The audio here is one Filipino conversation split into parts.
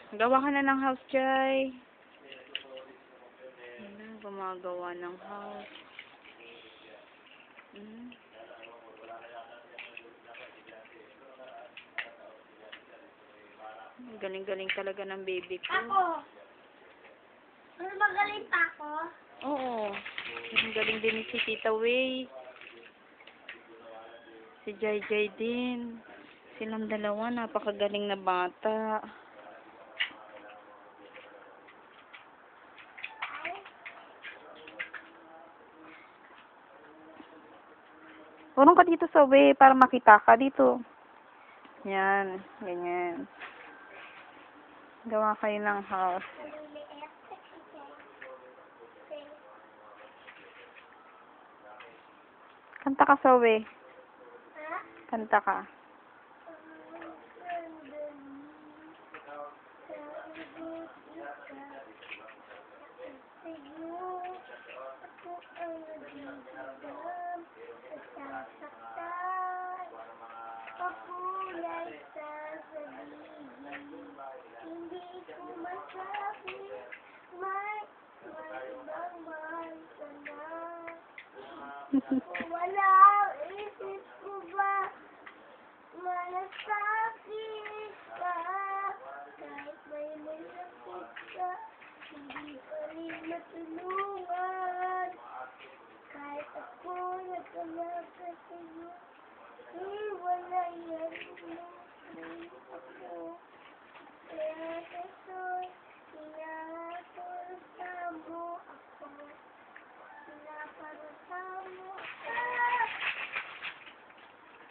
Gawa ka na ng house, Jai. Gumagawa ng house. Galing-galing talaga ng baby ko. Ako! Mas magaling pa ako? Oo. Galing din si Tita Way. Si Jai Jai din. Silang dalawa, napakagaling na bata. Purong ka dito sa way para makita ka dito. Yan. Ganyan. Gawa kayo ng house. Kanta ka sa way. Ha? Kanta ka. Pakulay sa saligid, hindi ko masabi, may ibang mahal ka na. Wala, isip ko ba, malasakit ka, kahit may sakit ka, hindi pa rin matulungan, kahit ako nagkalaka sa'yo. Wala yan ako. Kaya kaso'y pinaparusa mo ako. Pinaparusa mo ako.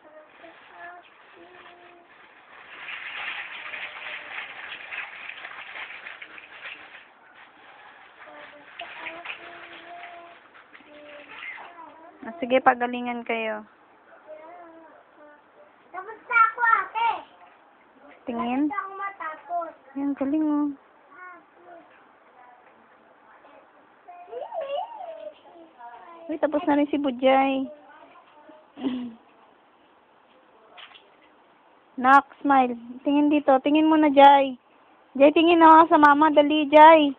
Para sa akin. Para sa akin. Sige, pagalingan kayo. Tapos na ako, ate. Tingin. Tapos ako matapos. Yan, galing oh. Uy, tapos na rin si Bujay. Nak, smile. Tingin dito. Tingin mo na, Jai. Jai, tingin na sa mama. Dali, Jai.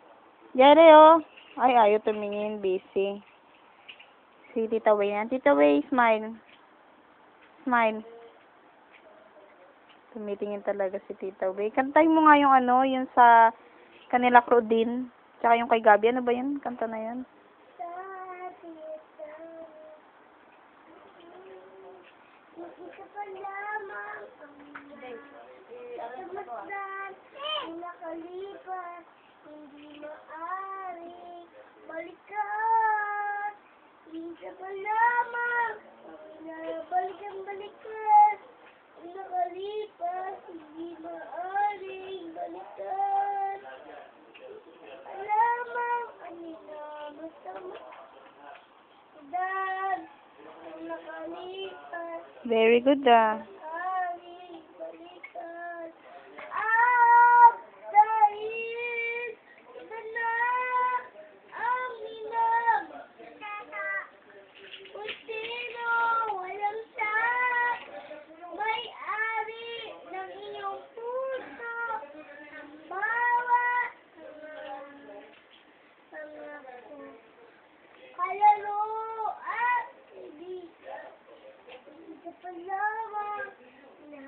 Jai, oh. Ay, ayaw tumingin. Busy. Si Tita Way yan. Tita Way, smile. Smile. Tumitingin talaga si Tita Way. Kantay mo nga yung ano, yung sa kanila Claudine. Tsaka yung kay Gabi. Ano ba yun? Kanta na yun. Isa pa lamang ang namasdan ang nakalipas, hindi maaring balikan. Isa pa lamang ang balikan ang nakalipas, hindi maaring balikan. Lamang ang namasdan ang nakalipas. Very good, ah. Aling balikan at dahil iba na ang minam kung sino walang sak may-ari ng iyong puso bawat pangako kalaro at hindi. Isa pa lamang na